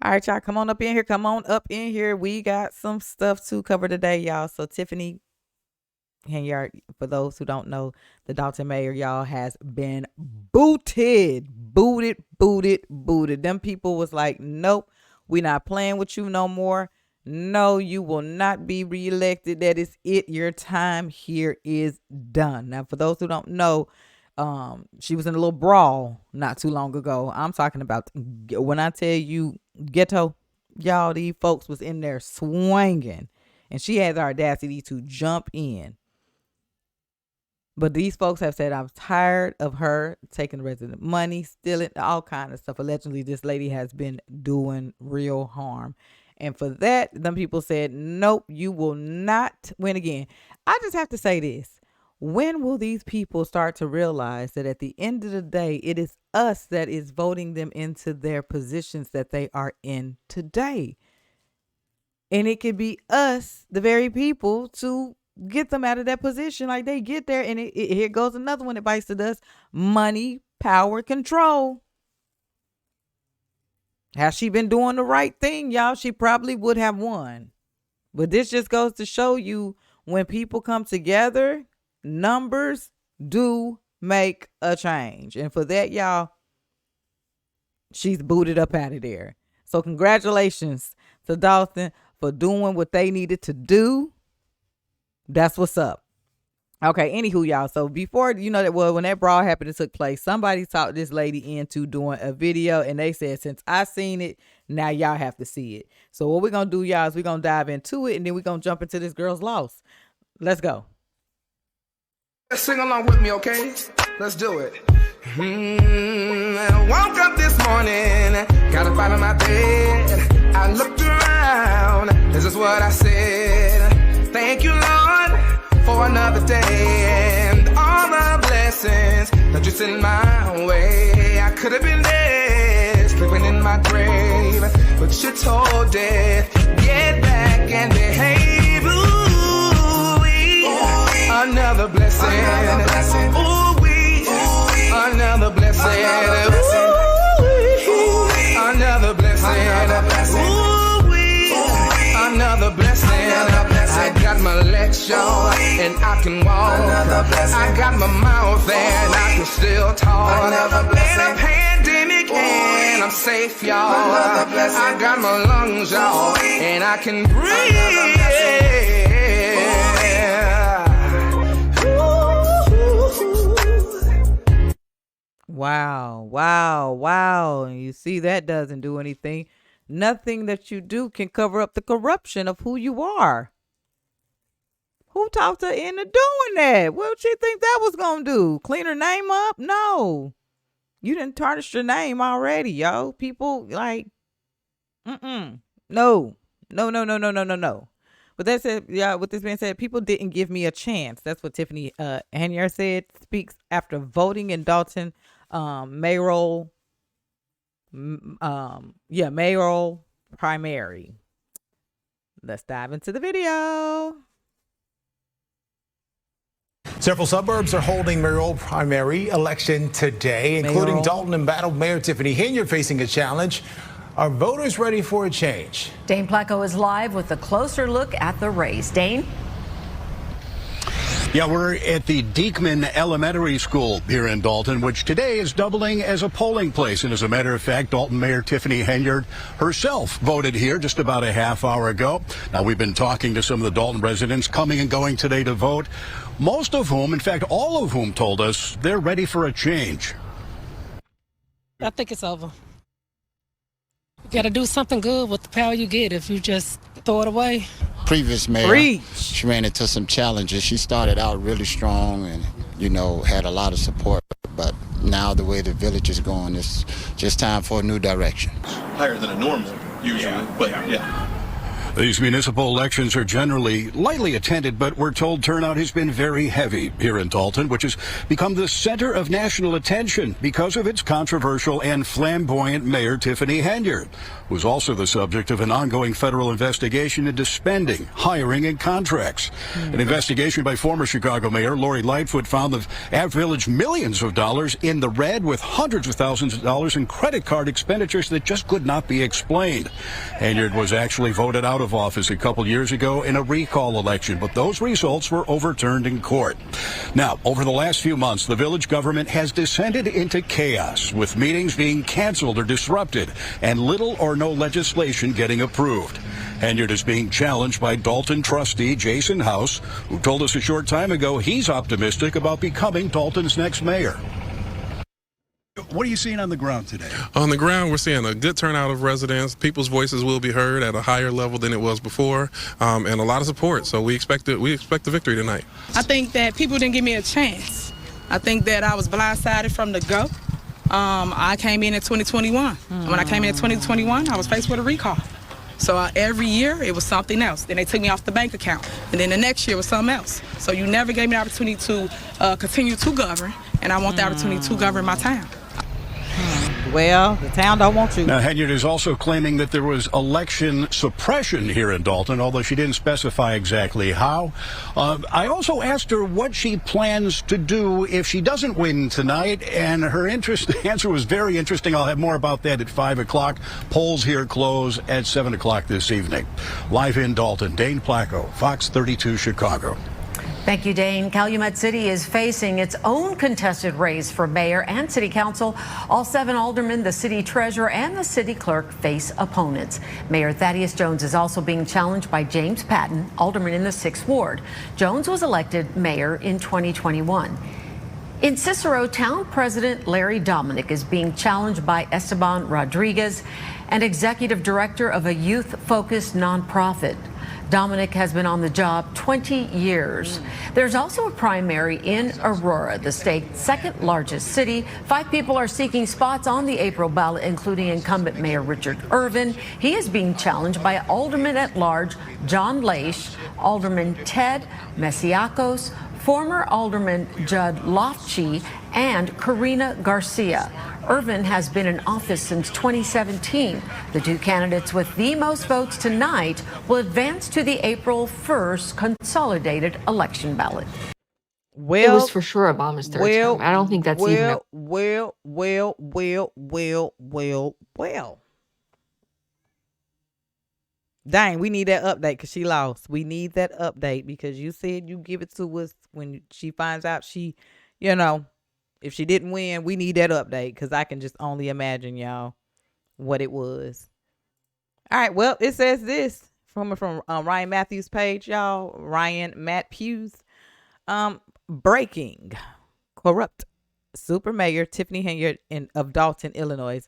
All right, y'all, come on up in here. Come on up in here. We got some stuff to cover today, y'all. So Tiffany Henyard, for those who don't know, the Dolton mayor, y'all, has been booted. Them people was like, nope, we not playing with you no more. No, you will not be reelected. That is it. Your time here is done. Now, for those who don't know, she was in a little brawl not too long ago. I'm talking about when I tell you ghetto, y'all, these folks was in there swinging, and she had the audacity to jump in. But these folks have said, I'm tired of her taking resident money, stealing, all kind of stuff. Allegedly, this lady has been doing real harm. And for that, them people said, nope, you will not win again. I just have to say this. When will these people start to realize that at the end of the day, it is us that is voting them into their positions that they are in today? And it could be us, the very people, to get them out of that position. Like, they get there, and here goes another one that bites the dust. Money, power, control. Has she been doing the right thing, y'all? She probably would have won. But this just goes to show you, when people come together, numbers do make a change. And for that, y'all, she's booted up out of there. So congratulations to Dolton for doing what they needed to do. That's what's up. Okay, anywho, y'all. So before, you know, when that brawl happened, it took place, somebody talked this lady into doing a video, and they said, since I seen it, now y'all have to see it. So what we're going to do, y'all, is we're going to dive into it, and then we're going to jump into this girl's loss. Let's go. Sing along with me, okay? Let's do it. I woke up this morning, got up out of my bed. I looked around, this is what I said. Thank you, Lord, for another day and all the blessings that you sent my way. I could have been dead, sleeping in my grave, but you told death, get back and behave. Another blessing. Ooh-wee. Another blessing. Ooh-wee. Another blessing. Ooh-wee. Another blessing. I got my legs, y'all, and I can walk. I got my mouth and I can still talk. In a pandemic and I'm safe, y'all. I got my lungs, y'all, and I can breathe. Wow. And you see, that doesn't do anything. Nothing that you do can cover up the corruption of who you are. Who talked her into doing that? What did she think that was going to do? Clean her name up? No. You didn't tarnish your name already, yo. People like, no. But that said, yeah, with this being said, people didn't give me a chance. That's what Tiffany Henyard said, speaks after voting in Dolton mayoral primary. Let's dive into the video. Several suburbs are holding mayoral primary election today, including Dolton. Embattled Mayor Tiffany Henyard facing a challenge. Are voters ready for a change? Dane Placco is live with a closer look at the race. Dane? Yeah, we're at the Diekman Elementary School here in Dolton, which today is doubling as a polling place. And as a matter of fact, Dolton Mayor Tiffany Henyard herself voted here just about a half hour ago. Now, we've been talking to some of the Dolton residents coming and going today to vote, most of whom, in fact, all of whom told us they're ready for a change. I think it's over. You got to do something good with the power you get. If you just throw it away. Previous mayor, she ran into some challenges. She started out really strong and, you know, had a lot of support. But now the way the village is going, it's just time for a new direction. Higher than a normal, usually, but yeah. These municipal elections are generally lightly attended, but we're told turnout has been very heavy here in Dolton, which has become the center of national attention because of its controversial and flamboyant Mayor Tiffany Henyard, who's also the subject of an ongoing federal investigation into spending, hiring, and contracts. An investigation by former Chicago Mayor Lori Lightfoot found the Ave Village millions of dollars in the red, with hundreds of thousands of dollars in credit card expenditures that just could not be explained. Henyard was actually voted out of office a couple years ago in a recall election, but those results were overturned in court. Now, over the last few months, the village government has descended into chaos, with meetings being canceled or disrupted and little or no legislation getting approved. Henyard is being challenged by Dolton trustee Jason House, who told us a short time ago he's optimistic about becoming Dolton's next mayor. What are you seeing on the ground today? On the ground, we're seeing a good turnout of residents. People's voices will be heard at a higher level than it was before, and a lot of support. So we expect the victory tonight. I think that people didn't give me a chance. I think that I was blindsided from the go. I came in 2021. When I came in 2021, I was faced with a recall. So every year it was something else. Then they took me off the bank account, and then the next year was something else. So you never gave me the opportunity to continue to govern, and I want the opportunity to govern my town. Well, the town don't want you. Now, Henyard is also claiming that there was election suppression here in Dolton, although she didn't specify exactly how. I also asked her what she plans to do if she doesn't win tonight, and her answer was very interesting. I'll have more about that at 5 o'clock. Polls here close at 7 o'clock this evening. Live in Dolton, Dane Placco, Fox 32 Chicago. Thank you, Dane. Calumet City is facing its own contested race for mayor and city council. All 7 aldermen, the city treasurer, and the city clerk face opponents. Mayor Thaddeus Jones is also being challenged by James Patton, alderman in the 6th Ward. Jones was elected mayor in 2021. In Cicero, town president Larry Dominic is being challenged by Esteban Rodriguez, an executive director of a youth-focused nonprofit. Dominic has been on the job 20 years. There's also a primary in Aurora, the state's 2nd largest city. 5 people are seeking spots on the April ballot, including incumbent Mayor Richard Irvin. He is being challenged by Alderman at large John Laish, Alderman Ted Mesiacos, former Alderman Judd Lofchi, and Karina Garcia. Irvin has been in office since 2017. The 2 candidates with the most votes tonight will advance to the April 1st consolidated election ballot. Well, it was for sure Obama's third term. I don't think that's even well. Dang, we need that update because she lost. We need that update because you said you give it to us when she finds out she, if she didn't win, we need that update because I can just only imagine, y'all, what it was. All right, well, it says this from Ryan Matthews' page, y'all. Ryan Matthews. Breaking. Corrupt super mayor Tiffany Henyard of Dolton, Illinois,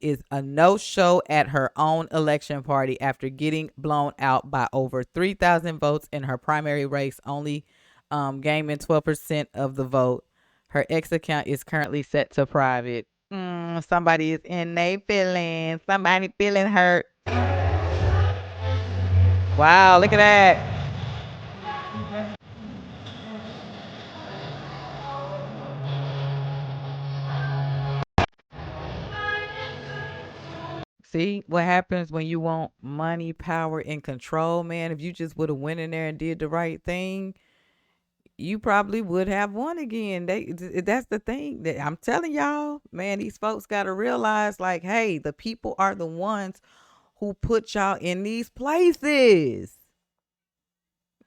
is a no-show at her own election party after getting blown out by over 3,000 votes in her primary race, only gaining 12% of the vote. Her X account is currently set to private. Somebody is in their feelings. Somebody feeling hurt. Wow, look at that. See what happens when you want money, power, and control, man. If you just would have went in there and did the right thing, you probably would have won again. That's the thing that I'm telling y'all, man. These folks got to realize, like, hey, the people are the ones who put y'all in these places.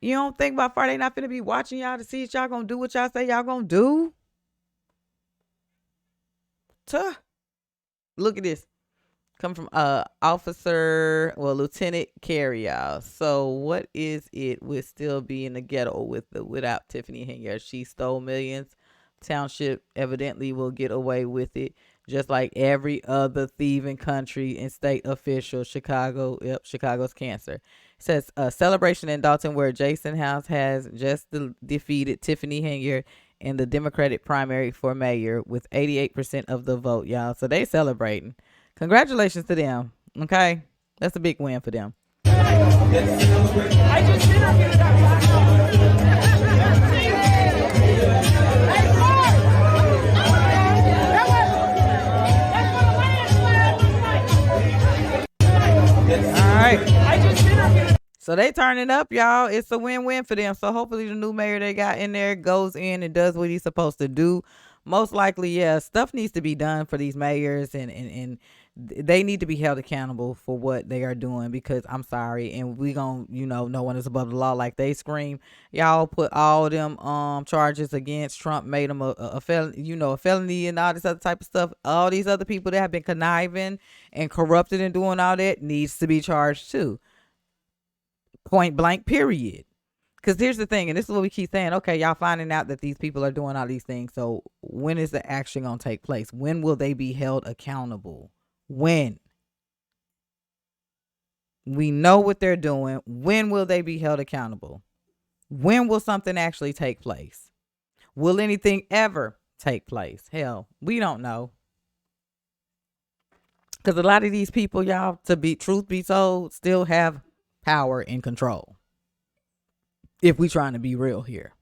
You don't think by far they not finna be watching y'all to see if y'all gonna do what y'all say y'all gonna do? Look at this. Come from Lieutenant Carey, y'all. So what is it with still being in the ghetto without Tiffany Henyard? She stole millions. Township evidently will get away with it, just like every other thieving country and state official. Chicago's cancer. It says a celebration in Dolton where Jason House has just defeated Tiffany Henyard in the Democratic primary for mayor with 88% of the vote, y'all. So they celebrating. Congratulations to them. Okay. That's a big win for them. So they turning up, y'all. It's a win-win for them. So hopefully the new mayor they got in there goes in and does what he's supposed to do. Most likely, yeah, stuff needs to be done for these mayors, and they need to be held accountable for what they are doing, because I'm sorry, and we gonna, no one is above the law like they scream. Y'all put all them charges against Trump, made him a felony and all this other type of stuff. All these other people that have been conniving and corrupted and doing all that needs to be charged too. Point blank, period. Because here's the thing, and this is what we keep saying. Okay, y'all finding out that these people are doing all these things. So when is the action going to take place? When will they be held accountable? When? We know what they're doing. When will they be held accountable? When will something actually take place? Will anything ever take place? Hell, we don't know. Because a lot of these people, y'all, truth be told, still have power and control. If we trying to be real here,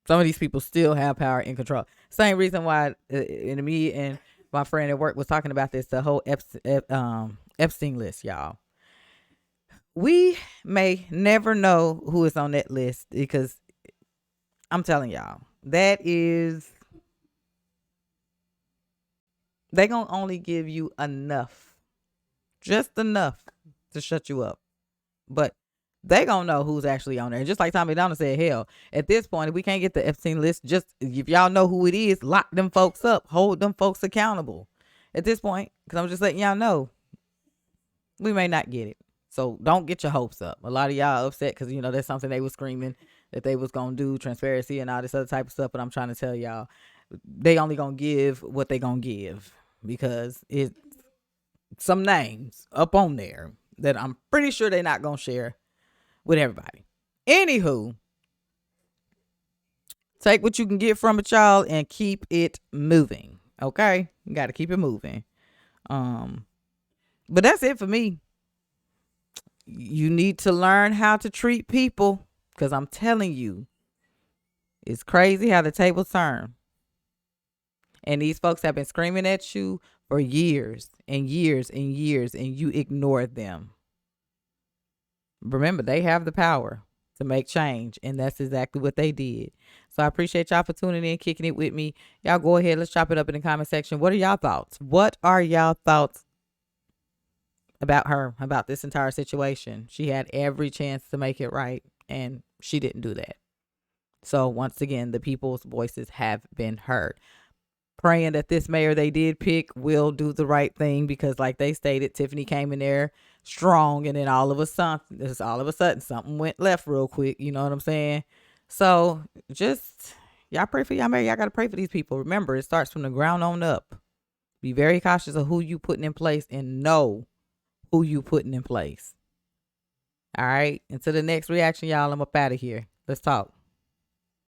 some of these people still have power and control. Same reason why me and my friend at work was talking about this, the whole Epstein list, y'all. We may never know who is on that list, because I'm telling y'all, they gonna only give you enough, just enough to shut you up. But they gonna know who's actually on there. And just like Tommy Donald said, hell, at this point, if we can't get the Epstein list, just if y'all know who it is, lock them folks up, hold them folks accountable. At this point, because I'm just letting y'all know, we may not get it. So don't get your hopes up. A lot of y'all upset because, that's something they was screaming that they was gonna do, transparency and all this other type of stuff. But I'm trying to tell y'all, they only gonna give what they gonna give, because it's some names up on there that I'm pretty sure they're not gonna share with everybody. Anywho, take what you can get from it, y'all, and keep it moving. Okay, you got to keep it moving. But that's it for me. You need to learn how to treat people, because I'm telling you, it's crazy how the tables turn. And these folks have been screaming at you for years and years and years, and you ignored them. Remember, they have the power to make change, and that's exactly what they did. So I appreciate y'all for tuning in, kicking it with me. Y'all go ahead, let's chop it up in the comment section. What are y'all thoughts? What are y'all thoughts about her, about this entire situation? She had every chance to make it right, and she didn't do that. So once again, the people's voices have been heard. Praying that this mayor they did pick will do the right thing, because like they stated, Tiffany came in there strong, and then all of a sudden something went left real quick. You know what I'm saying? So just, y'all pray for y'all mayor. Y'all got to pray for these people. Remember, it starts from the ground on up. Be very cautious of who you putting in place, and know who you putting in place. All right. Until the next reaction, y'all, I'm up out of here. Let's talk.